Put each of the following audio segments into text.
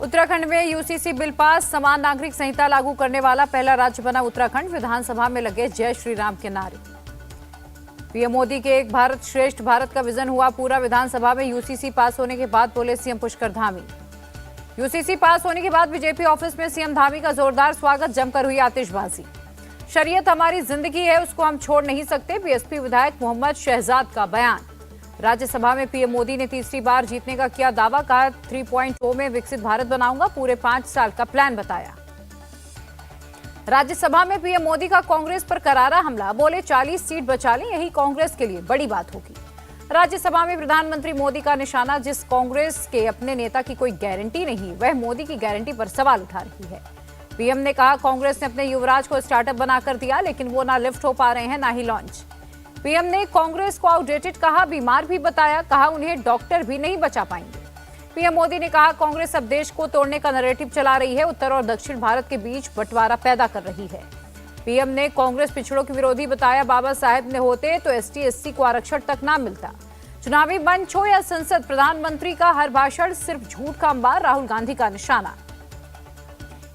उत्तराखंड में UCC bill pass, समान नागरिक संहिता लागू करने वाला पहला राज्य बना उत्तराखंड। विधानसभा में लगे जय श्री राम के नारे। पीएम मोदी के एक भारत श्रेष्ठ भारत का विजन हुआ पूरा। विधानसभा में यूसीसी पास होने के बाद बोले सीएम पुष्कर धामी। यूसीसी पास होने के बाद बीजेपी ऑफिस में सीएम धामी का जोरदार स्वागत, जमकर हुई आतिशबाजी। शरीयत हमारी जिंदगी है, उसको हम छोड़ नहीं सकते, बीएसपी विधायक मोहम्मद शहजाद का बयान। राज्यसभा में पीएम मोदी ने तीसरी बार जीतने का किया दावा, कहा 3.0 में विकसित भारत बनाऊंगा, पूरे 5 साल का प्लान बताया। राज्यसभा में पीएम मोदी का कांग्रेस पर करारा हमला, बोले 40 सीट बचा लें, यही कांग्रेस के लिए बड़ी बात होगी। राज्यसभा में प्रधानमंत्री मोदी का निशाना, जिस कांग्रेस के अपने नेता की कोई गारंटी नहीं, वह मोदी की गारंटी पर सवाल उठा रही है। पीएम ने कहा कांग्रेस ने अपने युवराज को स्टार्टअप बनाकर दिया, लेकिन वो ना लिफ्ट हो पा रहे हैं ना ही लॉन्च। पीएम ने कांग्रेस को आउटडेटेड कहा, बीमार भी बताया, कहा उन्हें डॉक्टर भी नहीं बचा पाएंगे। पीएम मोदी ने कहा कांग्रेस अब देश को तोड़ने का नैरेटिव चला रही है, उत्तर और दक्षिण भारत के बीच बंटवारा पैदा कर रही है। पीएम ने कांग्रेस पिछड़ों की विरोधी बताया, बाबा साहेब ने होते तो एसटी एससी को आरक्षण तक ना मिलता। चुनावी मंच हो या संसद, प्रधानमंत्री का हर भाषण सिर्फ झूठ का अंबार, राहुल गांधी का निशाना।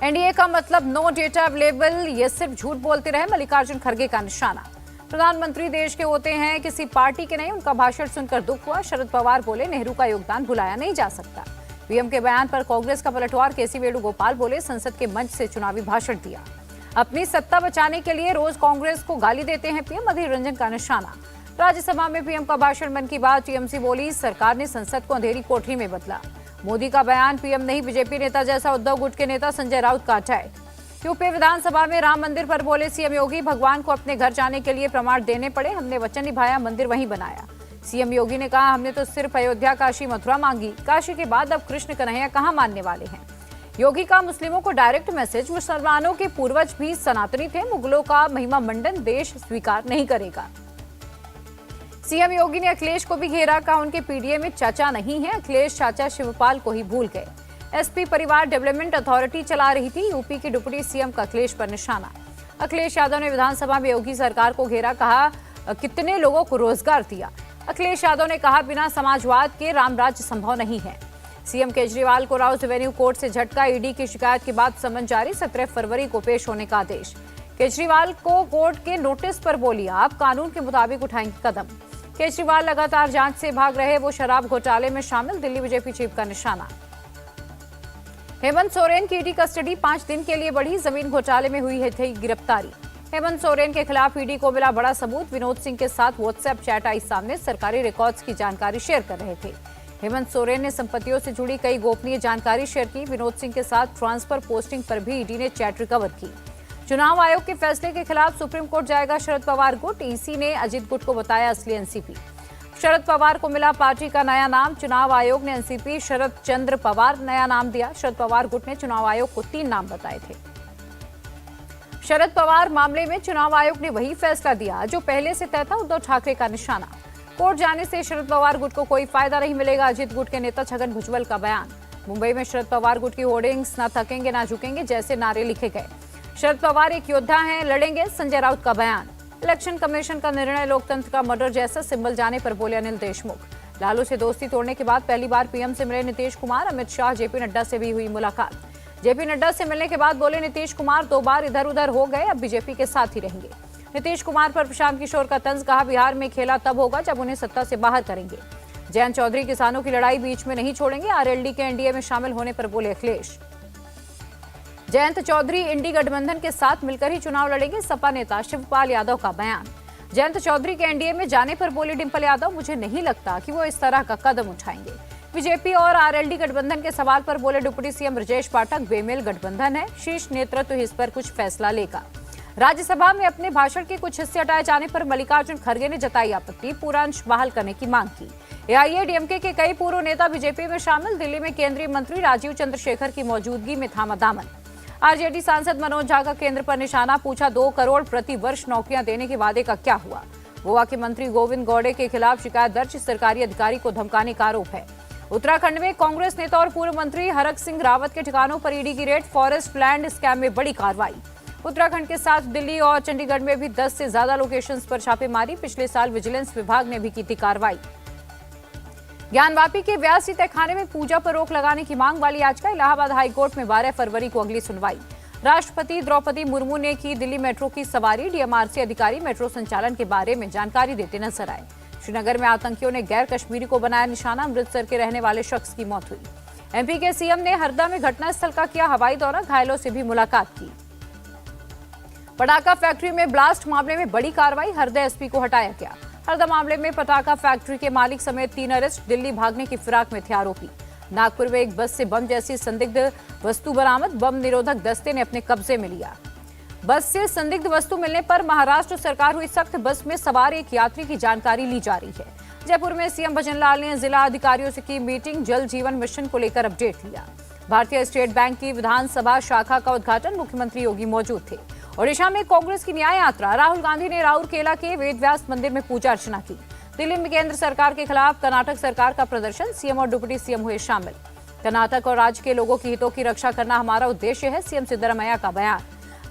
एनडीए का मतलब नो डेटा अवेलेबल, ये सिर्फ झूठ बोलते रहे, मल्लिकार्जुन खड़गे का निशाना। प्रधानमंत्री देश के होते हैं, किसी पार्टी के नहीं, उनका भाषण सुनकर दुख हुआ। शरद पवार बोले नेहरू का योगदान भुलाया नहीं जा सकता। पीएम के बयान पर कांग्रेस का पलटवार, केसी वेणुगोपाल बोले संसद के मंच से चुनावी भाषण दिया। अपनी सत्ता बचाने के लिए रोज कांग्रेस को गाली देते हैं पीएम, अधीर रंजन का निशाना। राज्यसभा में पीएम का भाषण, मन की बात, टीएमसी बोली सरकार ने संसद को अंधेरी कोठरी में बदला। मोदी का बयान, पीएम नहीं बीजेपी नेता जैसा उद्धव गुट के नेता संजय राउत का अटैक। यूपी विधानसभा में राम मंदिर पर बोले सीएम योगी, भगवान को अपने घर जाने के लिए प्रमाण देने पड़े, हमने वचन निभाया, मंदिर वहीं बनाया। सीएम योगी ने कहा हमने तो सिर्फ अयोध्या, काशी, मथुरा मांगी, काशी के बाद अब कृष्ण कन्हैया कहां मानने वाले हैं। योगी का मुस्लिमों को डायरेक्ट मैसेज, मुसलमानों के पूर्वज भी सनातनी थे, मुगलों का महिमा मंडन देश स्वीकार नहीं करेगा। सीएम योगी ने अखिलेश को भी घेरा, कहा उनके पीडीए में चाचा नहीं है, अखिलेश चाचा शिवपाल को ही भूल गए। एसपी परिवार डेवलपमेंट अथॉरिटी चला रही थी, यूपी की डिप्टी सीएम का अखिलेश पर निशाना। अखिलेश यादव ने विधानसभा में योगी सरकार को घेरा, कहा कितने लोगों को रोजगार दिया। अखिलेश यादव ने कहा बिना समाजवाद के राम राज्य संभव नहीं है। सीएम केजरीवाल को राउस एवेन्यू कोर्ट से झटका, ईडी की शिकायत के बाद समन जारी, 17 फरवरी को पेश होने का आदेश। केजरीवाल को कोर्ट के नोटिस पर बोली आप कानून के मुताबिक उठाएंगे कदम। केजरीवाल लगातार जांच से भाग रहे, वो शराब घोटाले में शामिल, दिल्ली बीजेपी चीफ का निशाना। हेमंत सोरेन की ईडी कस्टडी 5 दिन के लिए बढ़ी, जमीन घोटाले में हुई थी गिरफ्तारी। हेमंत सोरेन के खिलाफ ईडी को मिला बड़ा सबूत, विनोद सिंह के साथ व्हाट्सएप चैट आई सामने, सरकारी रिकॉर्ड्स की जानकारी शेयर कर रहे थे। हेमंत सोरेन ने संपत्तियों से जुड़ी कई गोपनीय जानकारी शेयर की। विनोद सिंह के साथ ट्रांसफर पोस्टिंग पर भी ईडी ने चैट रिकवर की। चुनाव आयोग के फैसले के खिलाफ सुप्रीम कोर्ट जाएगा शरद पवार गुट, ईसी ने अजित गुट को बताया असली एनसीपी। शरद पवार को मिला पार्टी का नया नाम, चुनाव आयोग ने एनसीपी शरद चंद्र पवार नया नाम दिया। शरद पवार गुट ने चुनाव आयोग को 3 नाम बताए थे। शरद पवार मामले में चुनाव आयोग ने वही फैसला दिया जो पहले से तय था, उद्धव ठाकरे का निशाना। कोर्ट जाने से शरद पवार गुट को कोई फायदा नहीं मिलेगा, अजित गुट के नेता छगन भुजबल का बयान। मुंबई में शरद पवार गुट की होर्डिंग्स, न थकेंगे न झुकेंगे जैसे नारे लिखे गए। शरद पवार एक योद्धा हैं, लड़ेंगे, संजय राउत का बयान। इलेक्शन कमीशन का निर्णय लोकतंत्र का मर्डर जैसा सिंबल जाने पर बोले अनिल देशमुख। लालू से दोस्ती तोड़ने के बाद पहली बार पीएम से मिले नीतीश कुमार, अमित शाह, जेपी नड्डा से भी हुई मुलाकात। जेपी नड्डा से मिलने के बाद बोले नीतीश कुमार 2 बार इधर उधर हो गए, अब बीजेपी के साथ ही रहेंगे। नीतीश कुमार पर प्रशांत किशोर का तंज, कहा बिहार में खेला तब होगा जब उन्हें सत्ता से बाहर करेंगे। जयंत चौधरी किसानों की लड़ाई बीच में नहीं छोड़ेंगे, आरएलडी के एनडीए में शामिल होने पर बोले अखिलेश। जयंत चौधरी इंडी गठबंधन के साथ मिलकर ही चुनाव लड़ेंगे, सपा नेता शिवपाल यादव का बयान। जयंत चौधरी के एनडीए में जाने पर बोले डिंपल यादव, मुझे नहीं लगता कि वो इस तरह का कदम उठाएंगे। बीजेपी और आरएलडी गठबंधन के सवाल पर बोले डिप्टी सीएम ब्रजेश पाठक, बेमेल गठबंधन है, शीर्ष नेतृत्व इस पर कुछ फैसला लेगा। राज्यसभा में अपने भाषण के कुछ हिस्से हटाए जाने पर मल्लिकार्जुन खड़गे ने जताई आपत्ति, पूरा अंश बहाल करने की मांग की। एआईएडीएमके के कई पूर्व नेता बीजेपी में शामिल, दिल्ली में केंद्रीय मंत्री राजीव चंद्रशेखर की मौजूदगी में थामा दामन। आरजेडी सांसद मनोज झा का केंद्र पर निशाना, पूछा 2 करोड़ प्रति वर्ष नौकरियां देने के वादे का क्या हुआ। गोवा के मंत्री गोविंद गौड़े के खिलाफ शिकायत दर्ज, सरकारी अधिकारी को धमकाने का आरोप है। उत्तराखंड में कांग्रेस नेता और पूर्व मंत्री हरक सिंह रावत के ठिकानों पर ईडी की रेड, फॉरेस्ट लैंड स्कैम में बड़ी कार्रवाई। उत्तराखंड के साथ दिल्ली और चंडीगढ़ में भी 10 से ज्यादा लोकेशंस पर छापेमारी, पिछले साल विजिलेंस विभाग ने भी की थी कार्रवाई। ज्ञानवापी के व्यासी तहखाने में पूजा पर रोक लगाने की मांग वाली याचिका इलाहाबाद हाईकोर्ट में 12 फरवरी को अगली सुनवाई। राष्ट्रपति द्रौपदी मुर्मू ने की दिल्ली मेट्रो की सवारी। डीएमआरसी अधिकारी मेट्रो संचालन के बारे में जानकारी देते नजर आए। श्रीनगर में आतंकियों ने गैर कश्मीरी को बनाया निशाना। अमृतसर के रहने वाले शख्स की मौत हुई। एमपी के सीएम ने हरदा में घटनास्थल का किया हवाई दौरा। घायलों से भी मुलाकात की। पटाखा फैक्ट्री में ब्लास्ट मामले में बड़ी कार्रवाई। हरदा एसपी को हटाया गया। हरदा मामले में पटाखा फैक्ट्री के मालिक समेत 3 अरेस्ट। दिल्ली भागने की फिराक में थे आरोपी। नागपुर में एक बस से बम जैसी संदिग्ध वस्तु बरामद। बम निरोधक दस्ते ने अपने कब्जे में लिया। बस से संदिग्ध वस्तु मिलने पर महाराष्ट्र सरकार हुई सख्त। बस में सवार एक यात्री की जानकारी ली जा रही है। जयपुर में सीएम भजनलाल ने जिला अधिकारियों से की मीटिंग। जल जीवन मिशन को लेकर अपडेट लिया। भारतीय स्टेट बैंक की विधानसभा शाखा का उद्घाटन। मुख्यमंत्री योगी मौजूद थे। ओडिशा में कांग्रेस की न्याय यात्रा। राहुल गांधी ने राउरकेला के वेदव्यास मंदिर में पूजा अर्चना की। दिल्ली में केंद्र सरकार के खिलाफ कर्नाटक सरकार का प्रदर्शन। सीएम और डिप्टी सीएम हुए शामिल। कर्नाटक और राज्य के लोगों की हितों की रक्षा करना हमारा उद्देश्य है, सीएम सिद्धरामैया का बयान।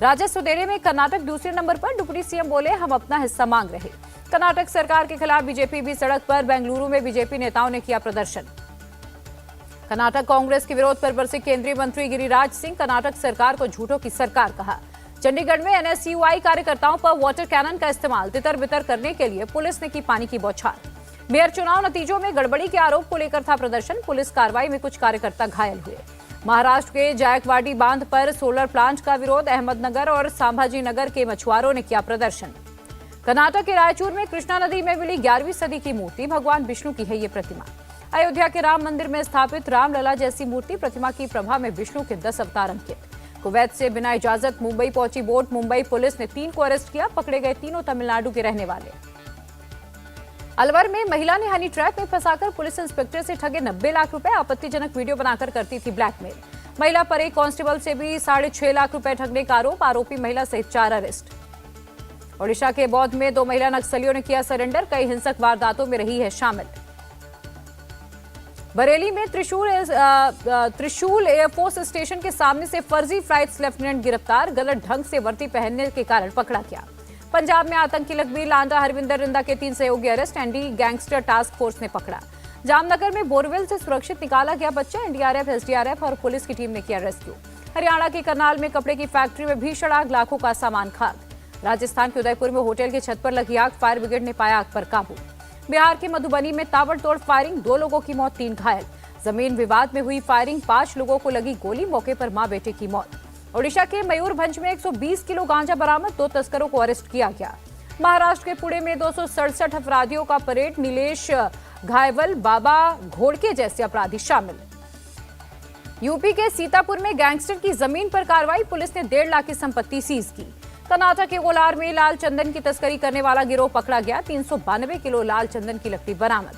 राजस्व देने में कर्नाटक दूसरे नंबर पर। डिप्टी सीएम बोले, हम अपना हिस्सा मांग रहे। कर्नाटक सरकार के खिलाफ बीजेपी भी सड़क पर। बेंगलुरु में बीजेपी नेताओं ने किया प्रदर्शन। कर्नाटक कांग्रेस के विरोध पर बरसे केंद्रीय मंत्री गिरिराज सिंह। कर्नाटक सरकार को झूठों की सरकार कहा। चंडीगढ़ में एनएसयूआई कार्यकर्ताओं पर वाटर कैनन का इस्तेमाल। तितर बितर करने के लिए पुलिस ने की पानी की बौछार। मेयर चुनाव नतीजों में गड़बड़ी के आरोप को लेकर था प्रदर्शन। पुलिस कार्रवाई में कुछ कार्यकर्ता घायल हुए। महाराष्ट्र के जायकवाड़ी बांध पर सोलर प्लांट का विरोध। अहमदनगर और संभाजी नगर के मछुआरों ने किया प्रदर्शन। कर्नाटक के रायचूर में कृष्णा नदी में मिली 11वीं सदी की मूर्ति। भगवान विष्णु की है ये प्रतिमा। अयोध्या के राम मंदिर में स्थापित रामलला जैसी मूर्ति। प्रतिमा की प्रभा में विष्णु के 10 अवतार अंकित। कुवैत से बिना इजाजत मुंबई पहुंची बोट। मुंबई पुलिस ने 3 को अरेस्ट किया। पकड़े गए तीनों तमिलनाडु के रहने वाले। अलवर में महिला ने हनी ट्रैप में फंसाकर पुलिस इंस्पेक्टर से ठगे 90 लाख रुपए। आपत्तिजनक वीडियो बनाकर करती थी ब्लैकमेल। महिला पर एक कांस्टेबल से भी 6.5 लाख रुपए ठगने का आरोप। आरोपी महिला सहित 4 अरेस्ट। ओडिशा के बौद्ध में 2 महिला नक्सलियों ने किया सरेंडर। कई हिंसक वारदातों में रही है शामिल। बरेली में त्रिशूल एयरफोर्स स्टेशन के सामने से फर्जी फ्लाइट लेफ्टिनेंट गिरफ्तार। गलत ढंग से वर्दी पहनने के कारण पकड़ा गया। पंजाब में आतंकी लकबीर लांडा हरविंदर रिंदा के 3 सहयोगी arrest. Anti gangster task force ने पकड़ा। जामनगर में बोरवेल से सुरक्षित निकाला गया बच्चा। एनडीआरएफ, एसडीआरएफ और पुलिस की टीम ने किया रेस्क्यू। हरियाणा के करनाल में कपड़े की फैक्ट्री में भीषण आग। लाखों का सामान खाक। राजस्थान के उदयपुर में होटल की छत पर लगी आग। फायर ब्रिगेड ने पाया आग पर काबू। बिहार के मधुबनी में ताबड़तोड़ फायरिंग। 2 लोगों की मौत, 3 घायल। जमीन विवाद में हुई फायरिंग। 5 लोगों को लगी गोली। मौके पर मां बेटे की मौत। ओडिशा के मयूरभंज में 120 किलो गांजा बरामद। 2 तस्करों को अरेस्ट किया गया। महाराष्ट्र के पुणे में 267 अपराधियों का परेड। नीलेश घायवल, बाबा घोड़के जैसे अपराधी शामिल। यूपी के सीतापुर में गैंगस्टर की जमीन पर कार्रवाई। पुलिस ने 1.5 लाख की संपत्ति सीज की। कर्नाटक के कोलार में लाल चंदन की तस्करी करने वाला गिरोह पकड़ा गया। 392 किलो लाल चंदन की लकड़ी बरामद।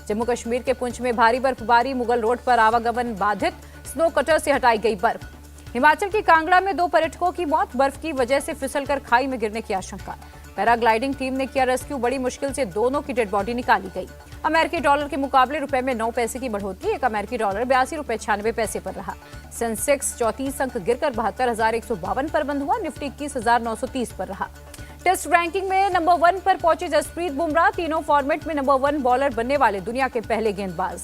जम्मू कश्मीर के पुंछ में भारी बर्फबारी। मुगल रोड पर आवागमन बाधित। स्नो कटर से हटाई गई बर्फ। हिमाचल के कांगड़ा में 2 पर्यटकों की मौत। बर्फ की वजह से फिसलकर खाई में गिरने की आशंका। पैराग्लाइडिंग टीम ने किया रेस्क्यू। बड़ी मुश्किल से दोनों की डेड बॉडी निकाली गई। अमेरिकी डॉलर के मुकाबले रुपए में 9 पैसे की बढ़ोतरी। 1 अमेरिकी डॉलर 82 रुपए 96 पैसे पर रहा। सेंसेक्स 34 अंक गिरकर 72,152 पर बंद हुआ। निफ्टी 21,930 पर रहा। टेस्ट रैंकिंग में नंबर 1 पर पहुंचे जसप्रीत बुमराह। तीनों फॉर्मेट में नंबर 1 बॉलर बनने वाले दुनिया के पहले गेंदबाज।